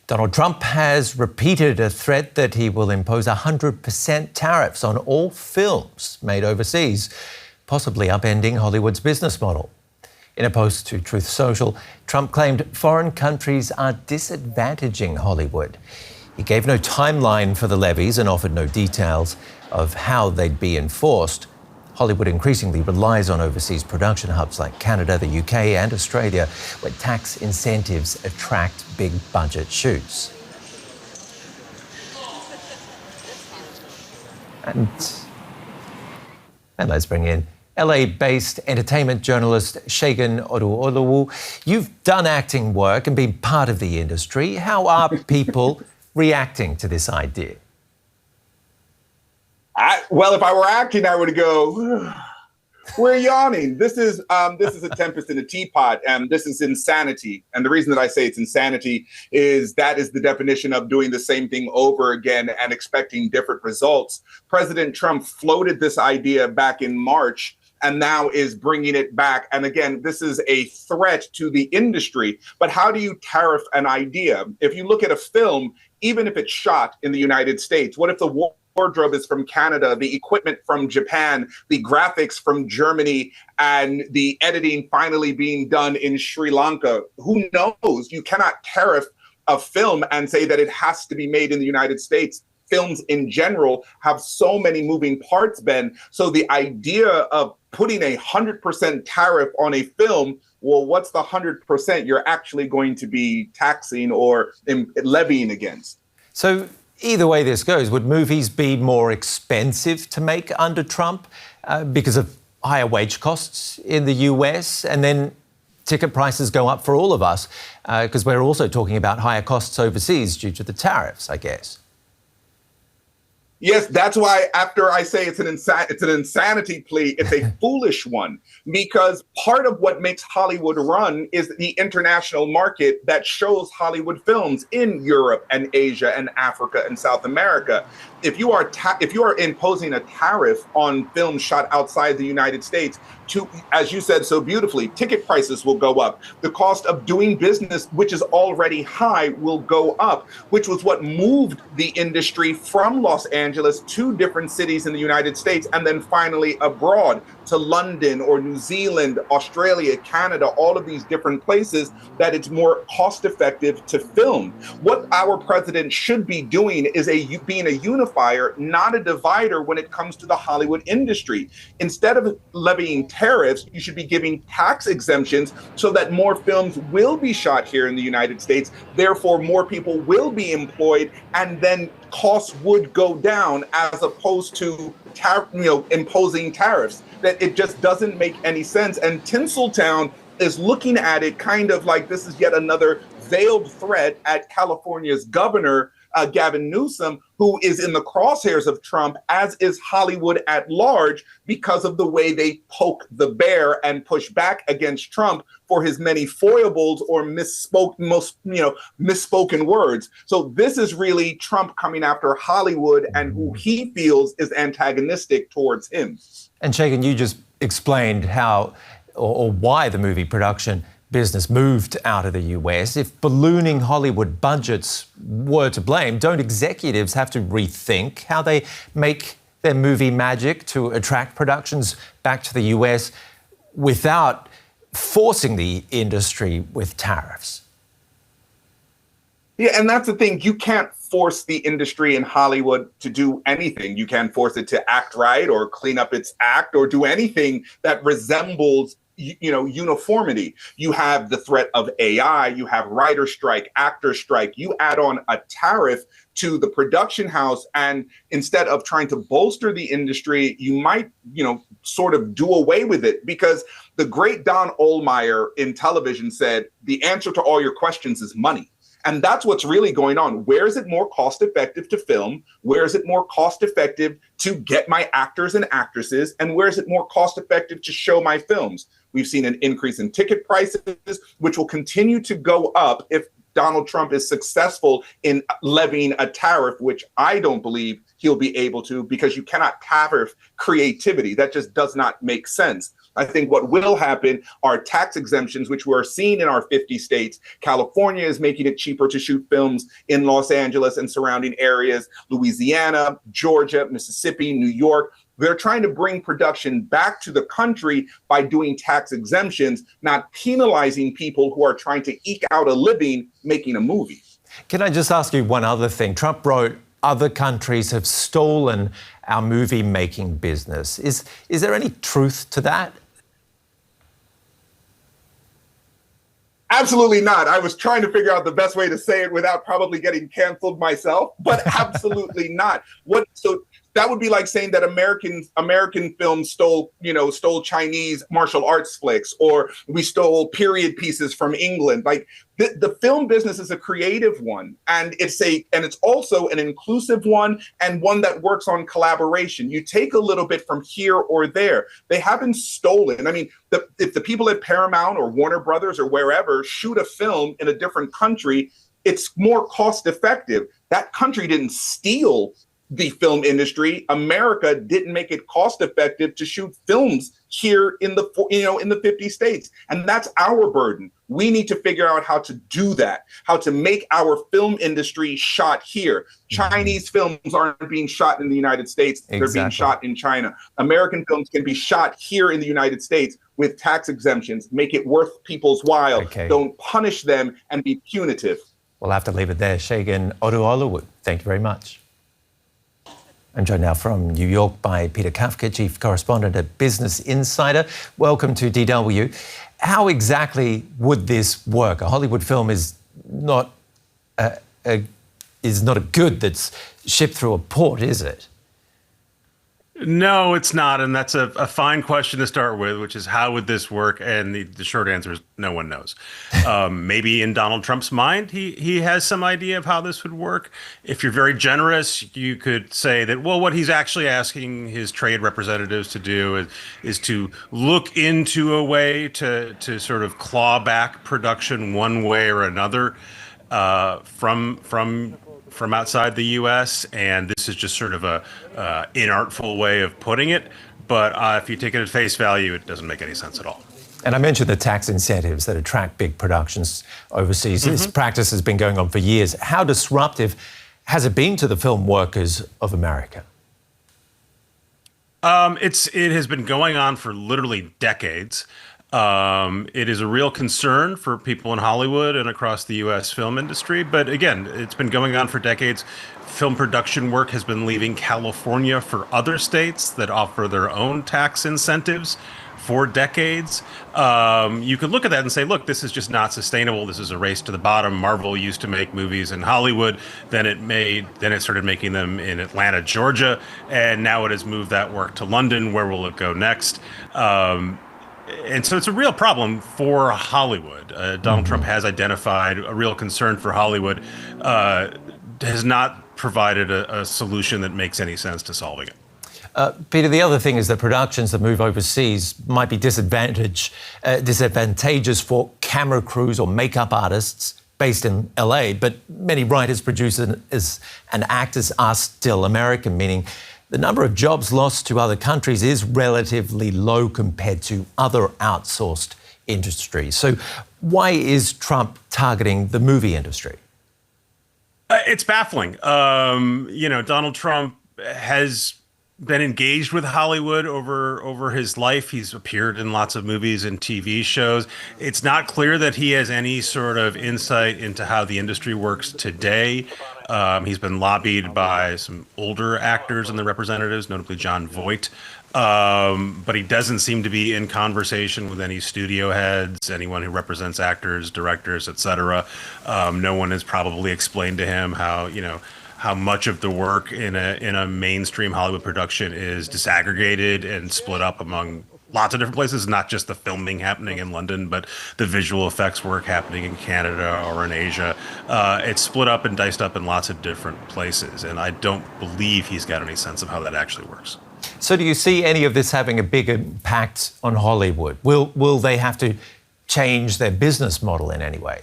Donald Trump has repeated a threat that he will impose 100% tariffs on all films made overseas, possibly upending Hollywood's business model. In a post to Truth Social, Trump claimed foreign countries are disadvantaging Hollywood. He gave no timeline for the levies and offered no details of how they'd be enforced. Hollywood increasingly relies on overseas production hubs like Canada, the UK and Australia, where tax incentives attract big budget shoots. And let's bring in LA-based entertainment journalist Segun Oduolowu. You've done acting work and been part of the industry. How are people reacting to this idea? Well, if I were acting, I would go, we're yawning. This is a tempest in a teapot, and this is insanity. And the reason that I say it's insanity is that is the definition of doing the same thing over again and expecting different results. President Trump floated this idea back in March and now is bringing it back. And again, this is a threat to the industry. But how do you tariff an idea? If you look at a film, even if it's shot in the United States, what if the wardrobe is from Canada, the equipment from Japan, the graphics from Germany, and the editing finally being done in Sri Lanka? Who knows? You cannot tariff a film and say that it has to be made in the United States. Films in general have so many moving parts, Ben. So the idea of putting 100% tariff on a film, well, what's the 100% you're actually going to be taxing or levying against? So either way this goes, would movies be more expensive to make under Trump because of higher wage costs in the US, and then ticket prices go up for all of us because we're also talking about higher costs overseas due to the tariffs, I guess? Yes, that's why after I say it's an insanity plea, it's a foolish one, because part of what makes Hollywood run is the international market that shows Hollywood films in Europe and Asia and Africa and South America. If you are imposing a tariff on films shot outside the United States, as you said so beautifully, ticket prices will go up. The cost of doing business, which is already high, will go up, which was what moved the industry from Los Angeles to different cities in the United States, and then finally abroad to London or New Zealand, Australia, Canada, all of these different places that it's more cost effective to film. What our president should be doing is being a unifier, not a divider when it comes to the Hollywood industry. Instead of levying tariffs, you should be giving tax exemptions so that more films will be shot here in the United States. Therefore, more people will be employed, and then costs would go down as opposed to imposing tariffs. That it just doesn't make any sense. And Tinseltown is looking at it kind of like this is yet another veiled threat at California's governor, Gavin Newsom, who is in the crosshairs of Trump, as is Hollywood at large, because of the way they poke the bear and push back against Trump for his many foibles or misspoken words. So this is really Trump coming after Hollywood and who he feels is antagonistic towards him. And Segun, you just explained how or why the movie production business moved out of the US. If ballooning Hollywood budgets were to blame, don't executives have to rethink how they make their movie magic to attract productions back to the US without forcing the industry with tariffs? Yeah, and that's the thing. You can't force the industry in Hollywood to do anything. You can't force it to act right or clean up its act or do anything that resembles uniformity. You have the threat of AI, you have writer strike, actor strike, you add on a tariff to the production house, and instead of trying to bolster the industry, you might, sort of do away with it, because the great Don Ohlmeyer in television said, the answer to all your questions is money. And that's what's really going on. Where is it more cost effective to film? Where is it more cost effective to get my actors and actresses? And where is it more cost effective to show my films? We've seen an increase in ticket prices, which will continue to go up if Donald Trump is successful in levying a tariff, which I don't believe he'll be able to, because you cannot tariff creativity. That just does not make sense. I think what will happen are tax exemptions, which we're seeing in our 50 states. California is making it cheaper to shoot films in Los Angeles and surrounding areas. Louisiana, Georgia, Mississippi, New York. They're trying to bring production back to the country by doing tax exemptions, not penalizing people who are trying to eke out a living making a movie. Can I just ask you one other thing? Trump wrote, other countries have stolen our movie-making business. Is there any truth to that? Absolutely not. I was trying to figure out the best way to say it without probably getting canceled myself, but absolutely not. So that would be like saying that American films stole Chinese martial arts flicks, or we stole period pieces from England. Like the film business is a creative one, and it's also an inclusive one, and one that works on collaboration. You take a little bit from here or there. They haven't stolen. I mean, if the people at Paramount or Warner Brothers or wherever shoot a film in a different country, it's more cost effective. That country didn't steal the film industry. America didn't make it cost effective to shoot films here in the 50 states. And that's our burden. We need to figure out how to do that, how to make our film industry shot here. Chinese films aren't being shot in the United States. Exactly. They're being shot in China. American films can be shot here in the United States with tax exemptions. Make it worth people's while. Okay. Don't punish them and be punitive. We'll have to leave it there. Segun Oduolowu, thank you very much. I'm joined now from New York by Peter Kafka, Chief Correspondent at Business Insider. Welcome to DW. How exactly would this work? A Hollywood film is not a good that's shipped through a port, is it? No, it's not. And that's a fine question to start with, which is how would this work? And the short answer is no one knows. Maybe in Donald Trump's mind, he has some idea of how this would work. If you're very generous, you could say that, well, what he's actually asking his trade representatives to do is to look into a way to sort of claw back production one way or another from outside the U.S., and this is just sort of a inartful way of putting it. But if you take it at face value, it doesn't make any sense at all. And I mentioned the tax incentives that attract big productions overseas. Mm-hmm. This practice has been going on for years. How disruptive has it been to the film workers of America? It has been going on for literally decades. It is a real concern for people in Hollywood and across the U.S. film industry. But again, it's been going on for decades. Film production work has been leaving California for other states that offer their own tax incentives for decades. You could look at that and say, look, this is just not sustainable. This is a race to the bottom. Marvel used to make movies in Hollywood. Then it started making them in Atlanta, Georgia. And now it has moved that work to London. Where will it go next? And so it's a real problem for Hollywood. Donald Trump has identified a real concern for Hollywood, has not provided a solution that makes any sense to solving it. Peter, the other thing is that productions that move overseas might be disadvantageous for camera crews or makeup artists based in LA, but many writers, producers and actors are still American, meaning the number of jobs lost to other countries is relatively low compared to other outsourced industries. So why is Trump targeting the movie industry? It's baffling. Donald Trump has been engaged with Hollywood over his life. He's appeared in lots of movies and TV shows. It's not clear that he has any sort of insight into how the industry works today. He's been lobbied by some older actors and the representatives, notably John Voight. But he doesn't seem to be in conversation with any studio heads, anyone who represents actors, directors, etc. No one has probably explained to him how much of the work in a mainstream Hollywood production is disaggregated and split up among lots of different places, not just the filming happening in London, but the visual effects work happening in Canada or in Asia. It's split up and diced up in lots of different places, and I don't believe he's got any sense of how that actually works. So do you see any of this having a big impact on Hollywood? Will they have to change their business model in any way?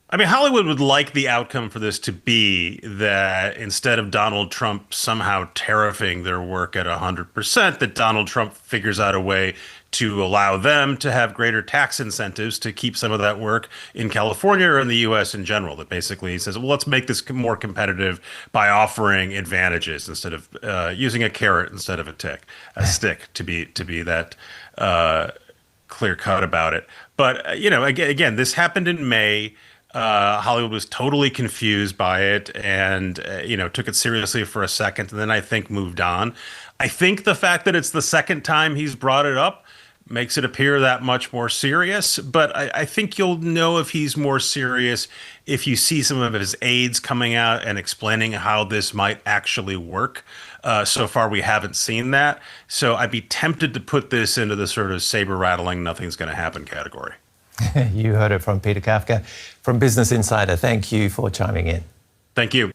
I mean, Hollywood would like the outcome for this to be that instead of Donald Trump somehow tariffing their work at 100%, that Donald Trump figures out a way to allow them to have greater tax incentives to keep some of that work in California or in the U.S. in general. That basically he says, well, let's make this more competitive by offering advantages instead of using a carrot instead of a stick to be that clear cut about it. But again, this happened in May. Hollywood was totally confused by it and, took it seriously for a second and then I think moved on. I think the fact that it's the second time he's brought it up makes it appear that much more serious. But I think you'll know if he's more serious if you see some of his aides coming out and explaining how this might actually work. So far, we haven't seen that. So I'd be tempted to put this into the sort of saber rattling, nothing's going to happen category. You heard it from Peter Kafka from Business Insider. Thank you for chiming in. Thank you.